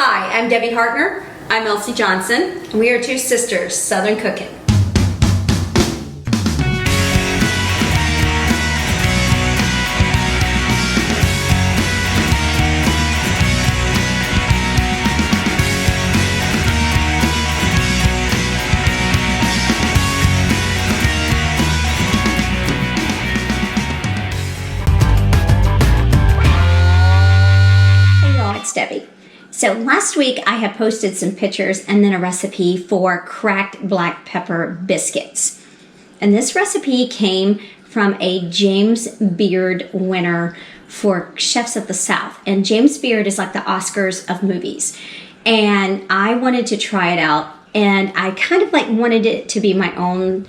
Hi, I'm Debbie Hartner. I'm Elsie Johnson. And we are two sisters, Southern Cooking. Hey y'all, it's Debbie. So last week I had posted some pictures and then a recipe for cracked black pepper biscuits. And this recipe came from a James Beard winner for Chefs of the South. And James Beard is like the Oscars of movies. And I wanted to try it out, and I kind of like wanted it to be my own,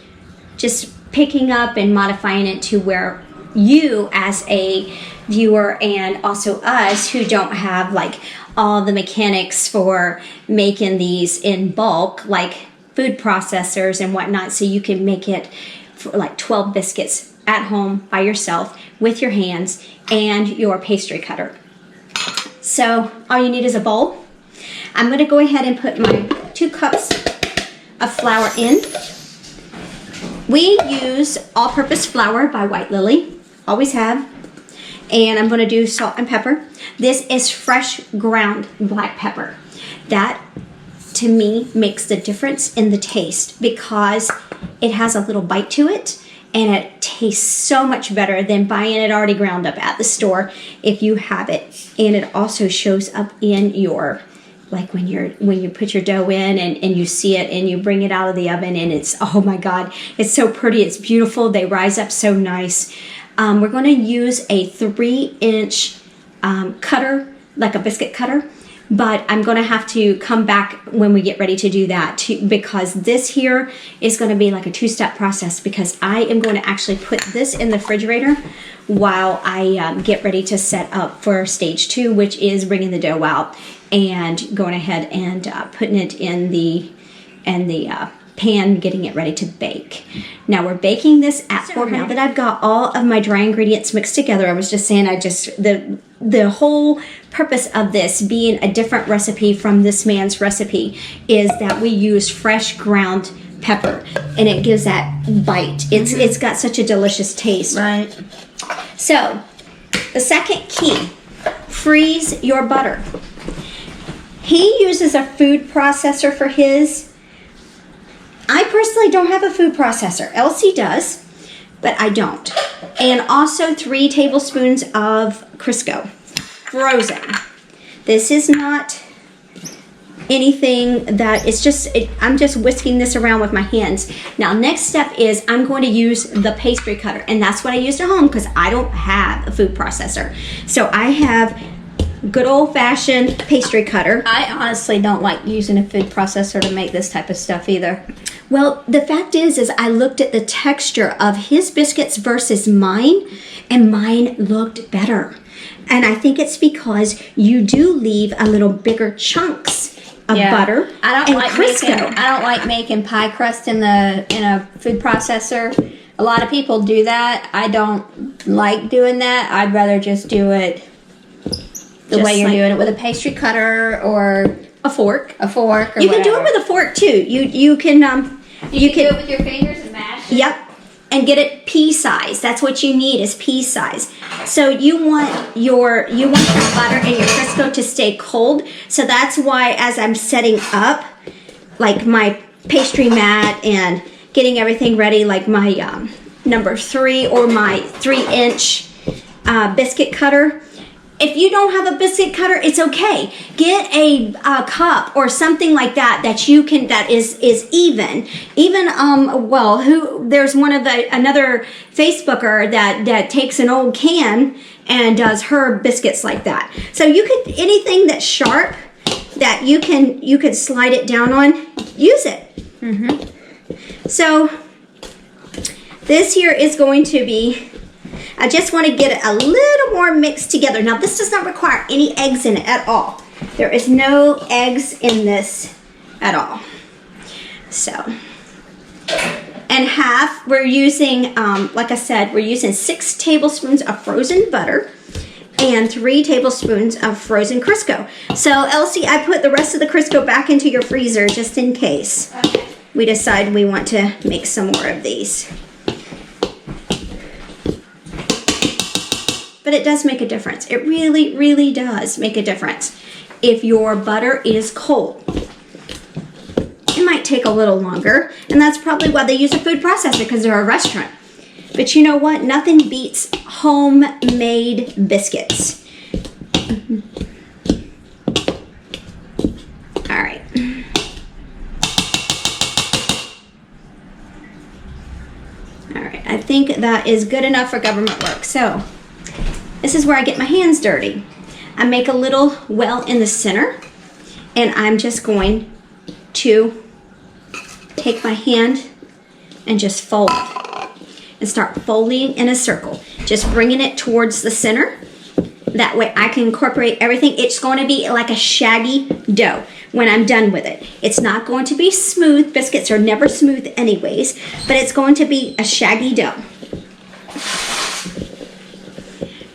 just picking up and modifying it to where you as a viewer and also us who don't have like all the mechanics for making these in bulk, like food processors and whatnot, so you can make it for like 12 biscuits at home by yourself with your hands and your pastry cutter. So all you need is a bowl. I'm going to go ahead and put my 2 cups of flour in. We use all-purpose flour by White Lily, always have. And I'm going to do salt and pepper. This is fresh ground black pepper. That, to me, makes the difference in the taste because it has a little bite to it, and it tastes so much better than buying it already ground up at the store if you have it. And it also shows up in your, like when you put your dough in and you see it and you bring it out of the oven, and it's, oh my God, it's so pretty, it's beautiful, they rise up so nice. We're going to use a 3-inch cutter, like a biscuit cutter, but I'm going to have to come back when we get ready to do that because this here is going to be like a 2-step process, because I am going to actually put this in the refrigerator while I get ready to set up for stage 2, which is bringing the dough out and going ahead and putting it in the pan, getting it ready to bake. Now we're baking this at 400. Now that I've got all of my dry ingredients mixed together, I was just saying, the whole purpose of this being a different recipe from this man's recipe is that we use fresh ground pepper, and it gives that bite. It's got such a delicious taste. Right. So the second key, freeze your butter. He uses a food processor for his. I personally don't have a food processor. Elsie does, but I don't. And also 3 tablespoons of Crisco, frozen. This is not anything that, it's just, I'm just whisking this around with my hands. Now, next step is I'm going to use the pastry cutter, and that's what I used at home because I don't have a food processor. So I have good old-fashioned pastry cutter. I honestly don't like using a food processor to make this type of stuff either. Well, the fact is I looked at the texture of his biscuits versus mine, and mine looked better. And I think it's because you do leave a little bigger chunks of butter I don't and like making pie crust in a food processor. A lot of people do that. I don't like doing that. I'd rather just do it the way you're doing it with a pastry cutter or a fork. Or you can do it with a fork too. You can do it with your fingers and mash it. Yep. And get it pea-sized. That's what you need, is pea-sized. So you want your butter and your Crisco to stay cold. So that's why, as I'm setting up like my pastry mat and getting everything ready, like my number 3 or my 3-inch biscuit cutter. If you don't have a biscuit cutter, it's okay. Get a cup or something like that that you can, that is even. Even there's another Facebooker that takes an old can and does her biscuits like that. So you could, anything that's sharp that you could slide it down on, use it. So this here is going to be, I just want to get it a little more mixed together. Now, this does not require any eggs in it at all. There is no eggs in this at all. So, and we're using, like I said, we're using 6 tablespoons of frozen butter. and 3 tablespoons of frozen Crisco. So Elsie, I put the rest of the Crisco back into your freezer just in case we decide we want to make some more of these. But it does make a difference. It really, really does make a difference. If your butter is cold, it might take a little longer, and that's probably why they use a food processor, because they're a restaurant. But you know what? Nothing beats homemade biscuits. All right. All right, I think that is good enough for government work. So this is where I get my hands dirty. I make a little well in the center, and I'm just going to take my hand and just fold it and start folding in a circle, just bringing it towards the center. That way I can incorporate everything. It's going to be like a shaggy dough when I'm done with it. It's not going to be smooth. Biscuits are never smooth anyways, but it's going to be a shaggy dough.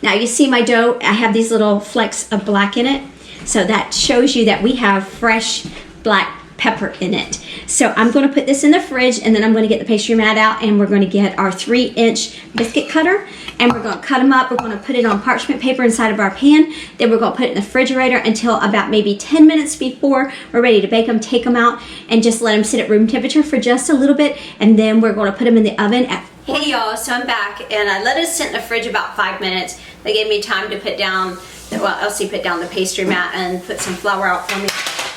Now you see my dough, I have these little flecks of black in it. So that shows you that we have fresh black pepper in it. So I'm going to put this in the fridge, and then I'm going to get the pastry mat out, and we're going to get our 3-inch biscuit cutter, and we're going to cut them up. We're going to put it on parchment paper inside of our pan. Then we're going to put it in the refrigerator until about maybe 10 minutes before we're ready to bake them. Take them out and just let them sit at room temperature for just a little bit, and then we're going to put them in the oven at... Hey y'all, so I'm back, and I let it sit in the fridge about 5 minutes. They gave me time to put down, well, Elsie put down the pastry mat and put some flour out for me.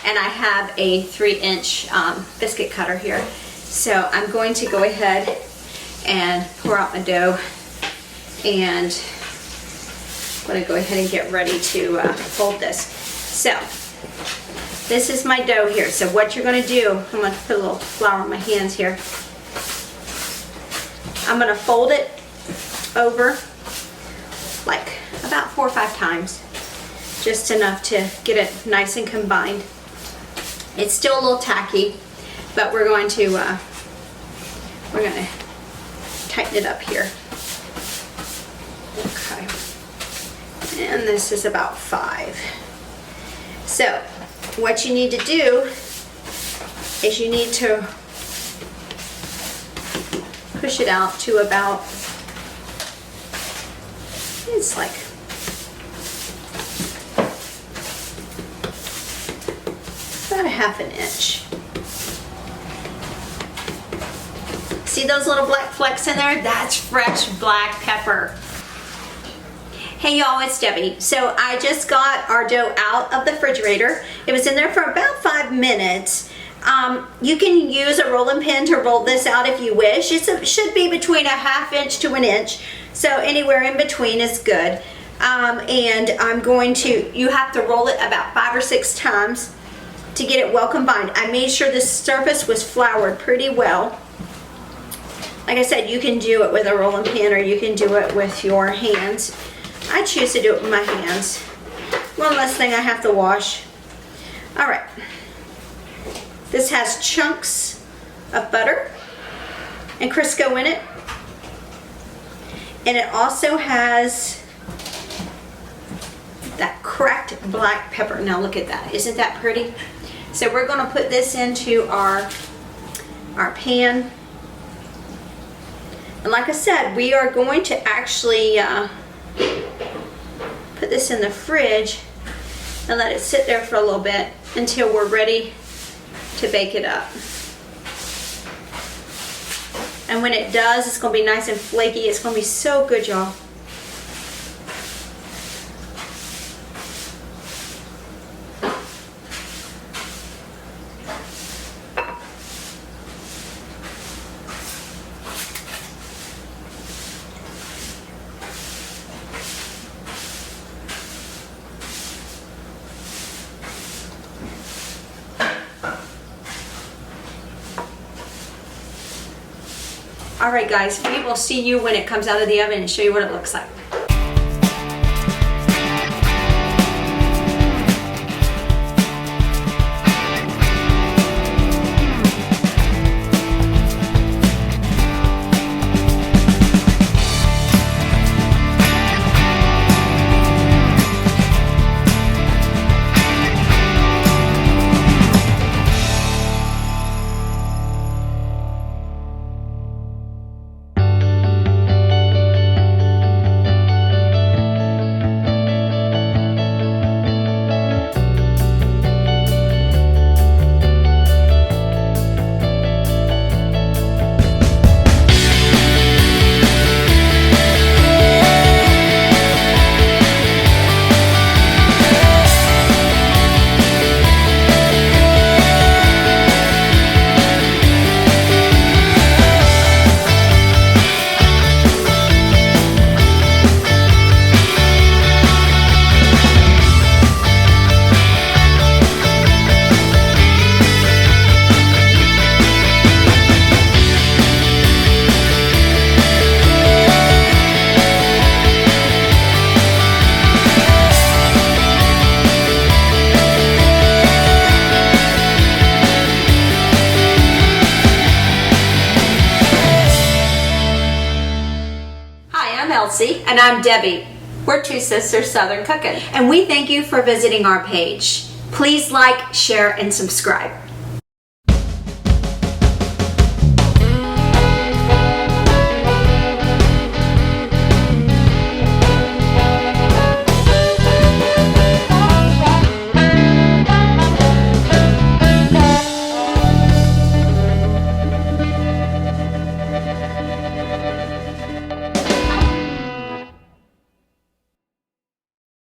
And I have a 3-inch biscuit cutter here. So I'm going to go ahead and pour out my dough, and I'm going to go ahead and get ready to fold this. So this is my dough here. So what you're going to do, I'm going to put a little flour on my hands here. I'm going to fold it over like about 4 or 5 times, just enough to get it nice and combined. It's still a little tacky, but we're going to tighten it up here. Okay, and this is about 5. So what you need to do is you need to push it out to about, it's like about a 1/2 inch. See those little black flecks in there? That's fresh black pepper. Hey y'all, it's Debbie. So I just got our dough out of the refrigerator. It was in there for about 5 minutes. You can use a rolling pin to roll this out if you wish. It should be between a 1/2 inch to 1 inch. So anywhere in between is good. And I'm going to, you have to roll it about 5 or 6 times to get it well combined. I made sure the surface was floured pretty well. Like I said, you can do it with a rolling pin, or you can do it with your hands. I choose to do it with my hands. One less thing I have to wash. All right. This has chunks of butter and Crisco in it. And it also has that cracked black pepper. Now look at that. Isn't that pretty? So we're going to put this into our pan. And like I said, we are going to actually put this in the fridge and let it sit there for a little bit until we're ready to bake it up. And when it does, it's going to be nice and flaky. It's going to be so good, y'all. All right, guys, we will see you when it comes out of the oven and show you what it looks like. Chelsea. And I'm Debbie. We're two sisters Southern cooking. And we thank you for visiting our page. Please like, share, and subscribe.